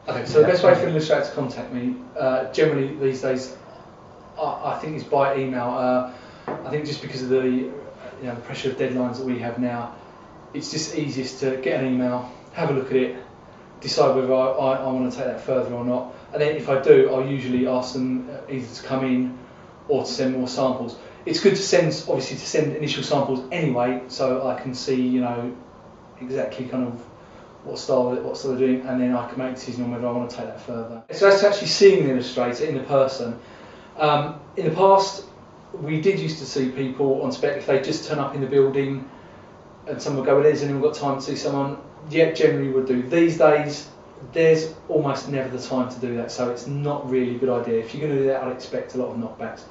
Okay, so the best way for an illustrator to contact me, generally these days, I think is by email. I think just because of the the pressure of deadlines that we have now, it's just easiest to get an email, have a look at it, decide whether I want to take that further or not, and then if I do, I'll usually ask them either to come in or to send more samples. It's good to send initial samples anyway, so I can see exactly kind of what style they're doing, and then I can make a decision on whether I want to take that further. So as to actually seeing the illustrator in the person, in the past we did used to see people on spec if they just turn up in the building and someone would go, well, has anyone got time to see someone? Yeah, generally would do. These days there's almost never the time to do that, so it's not really a good idea. If you're going to do that, I'd expect a lot of knockbacks.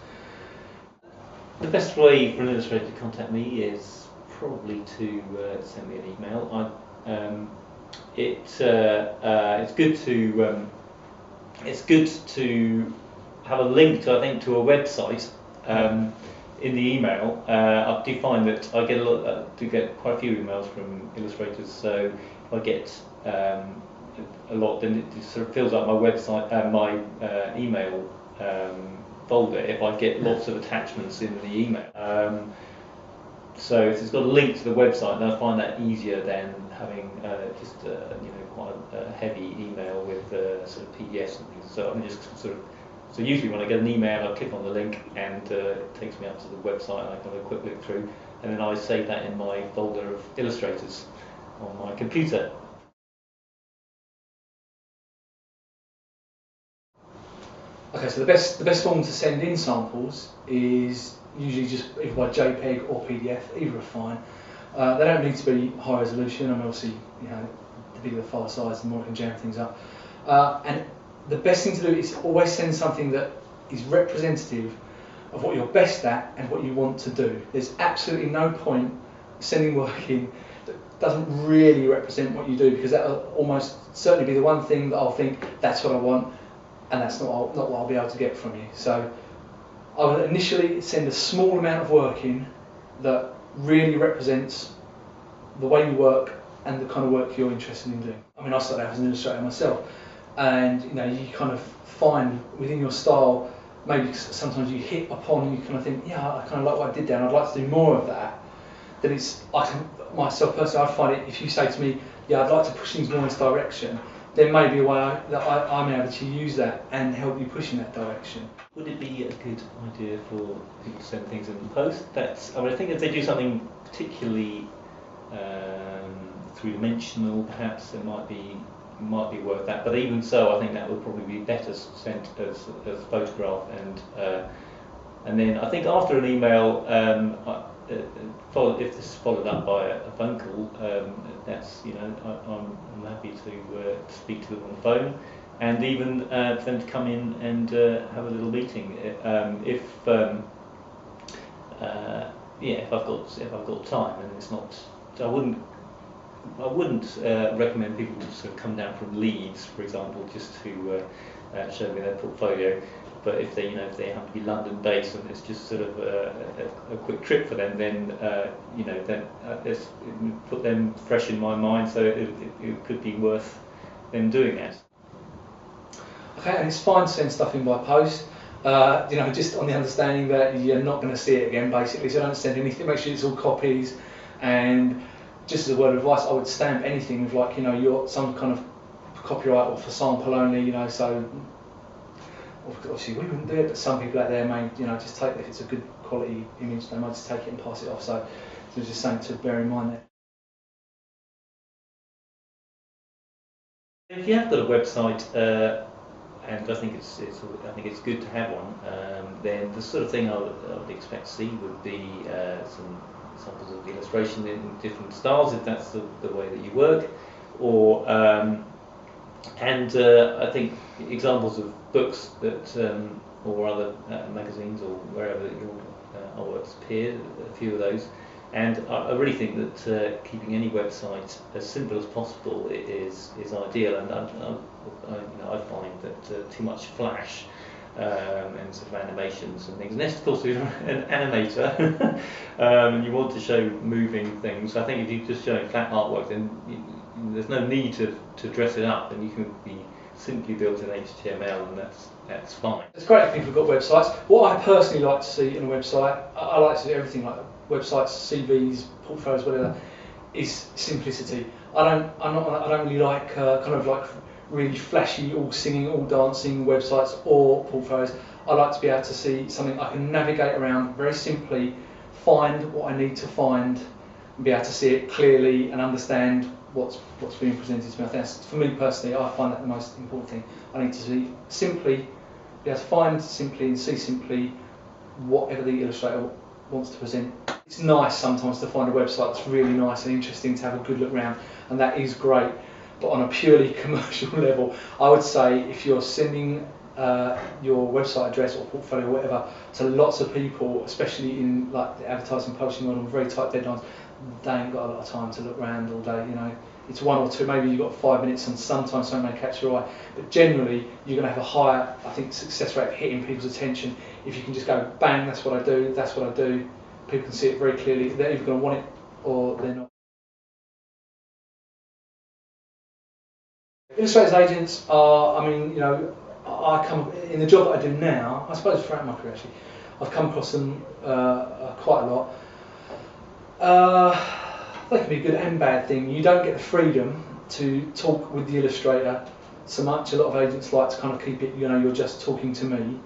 The best way for an illustrator to contact me is probably to send me an email. It's good to have a link to a website in the email. I do find that I get quite a few emails from illustrators, so if I get a lot, then it sort of fills up my website and my email folder if I get lots of attachments in the email. So if it's got a link to the website, then I find that easier than having just quite a heavy email with sort of PDFs and things. So I'm just so usually when I get an email, I click on the link and it takes me up to the website and I can have a quick look through, and then I save that in my folder of illustrators on my computer. Okay, so the best form to send in samples is usually just either by JPEG or PDF. Either are fine. They don't need to be high resolution. I mean, obviously, the bigger the file size, the more it can jam things up. And the best thing to do is always send something that is representative of what you're best at and what you want to do. There's absolutely no point sending work in that doesn't really represent what you do, because that will almost certainly be the one thing that I'll think, that's what I want, and that's not what I'll be able to get from you. So I will initially send a small amount of work in that really represents the way you work and the kind of work you're interested in doing. I mean, I started out as an illustrator myself, and you kind of find within your style, maybe sometimes you hit upon, you kind of think, yeah, I kind of like what I did there and I'd like to do more of that. Then myself personally, I find it, if you say to me, yeah, I'd like to push things more in this direction, there may be a way that I'm able to use that and help you push in that direction. Would it be a good idea for people to send things in the post? I think if they do something particularly three-dimensional, perhaps it might be worth that. But even so, I think that would probably be better sent as a photograph, and then I think after an email, if this is followed up by a phone call, I'm happy to speak to them on the phone, and even for them to come in and have a little meeting. If I've got time, and it's not, I wouldn't recommend people to sort of come down from Leeds, for example, just to show me their portfolio. But if they happen to be London-based and it's just sort of a quick trip for them, then it put them fresh in my mind. So it could be worth them doing that. Okay, and it's fine to send stuff in by post. Just on the understanding that you're not going to see it again, basically. So don't send anything. Make sure it's all copies. And just as a word of advice, I would stamp anything with you're some kind of copyright or for sample only. So. Obviously we wouldn't do it, but some people out there may, just take, if it's a good quality image, they might just take it and pass it off. So just something to bear in mind there. If you have got a website, and I think it's good to have one, then the sort of thing I would expect to see would be some samples of the illustration in different styles, if that's the way that you work, or I think examples of books that or other magazines or wherever your artworks appear, a few of those. And I really think that keeping any website as simple as possible is ideal. And I find that too much flash and sort of animations and things. Unless, of course, you're an animator and you want to show moving things. I think if you're just showing flat artwork, then there's no need to dress it up, and you can be simply built in HTML, and that's fine. It's great if people have got websites. What I personally like to see in a website, I like to see everything like websites, CVs, portfolios, whatever, is simplicity. I don't really like kind of like really flashy, all singing, all dancing websites or portfolios. I like to be able to see something I can navigate around very simply, find what I need to find, and be able to see it clearly and understand what's being presented to me. I think that's, for me personally, I find that the most important thing. I need to see simply, be able to find simply and see simply whatever the illustrator wants to present. It's nice sometimes to find a website that's really nice and interesting to have a good look around, and that is great. But on a purely commercial level, I would say if you're sending your website address or portfolio or whatever to lots of people, especially in like the advertising publishing world on very tight deadlines, they ain't got a lot of time to look around all day. You know, it's 1 or 2, maybe you've got 5 minutes, and sometimes something may catch your eye. But generally, you're going to have a higher, I think, success rate of hitting people's attention if you can just go bang. That's what I do. That's what I do. People can see it very clearly. They're either going to want it or they're not. Illustrators agents are, I mean, you know, I come in the job that I do now. I suppose throughout my career, actually, I've come across them quite a lot. They can be a good and bad thing. You don't get the freedom to talk with the illustrator so much. A lot of agents like to kind of keep it, you know, you're just talking to me.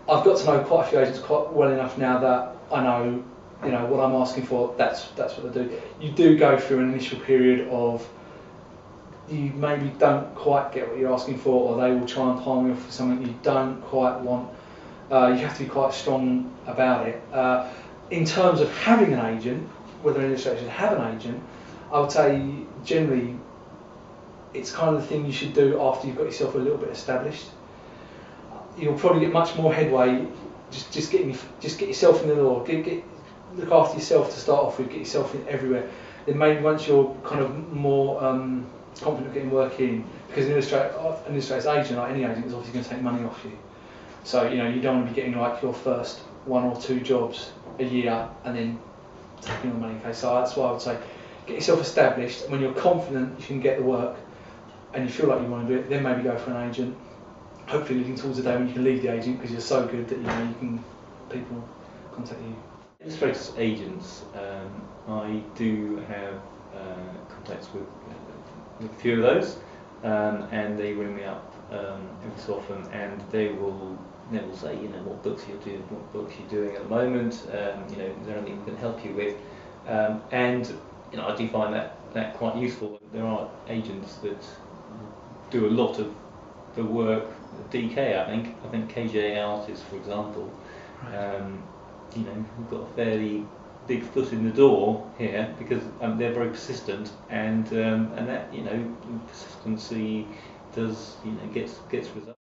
I've got to know quite a few agents quite well enough now that I know, you know, what I'm asking for. That's what they do. You do go through an initial period of you maybe don't quite get what you're asking for, or they will try and palm you off for something you don't quite want. You have to be quite strong about it. In terms of having an agent, whether an illustrator should have an agent, I would say generally it's kind of the thing you should do after you've got yourself a little bit established. You'll probably get much more headway just get yourself in the door, look after yourself to start off with, get yourself in everywhere. Then maybe once you're kind of more confident of getting work in, because an illustrator's agent, like any agent, is obviously going to take money off you. So, you know, you don't want to be getting like your first 1 or 2 jobs a year and then taking all the money. Okay, so that's why I would say get yourself established, and when you're confident you can get the work and you feel like you want to do it, then maybe go for an agent. Hopefully leading towards the day when you can leave the agent because you're so good that, you know, you can, people contact you. Illustrators agents, I do have contacts with a few of those, and they ring me up every so often, and they will say, you know, what books you're doing at the moment, you know, is there anything we can help you with, and you know, I do find that quite useful. There are agents that do a lot of the work. DK, I think KJ Artists, for example, you know, we've got a fairly big foot in the door here because they're very persistent, and that, you know, persistency does, you know, gets results.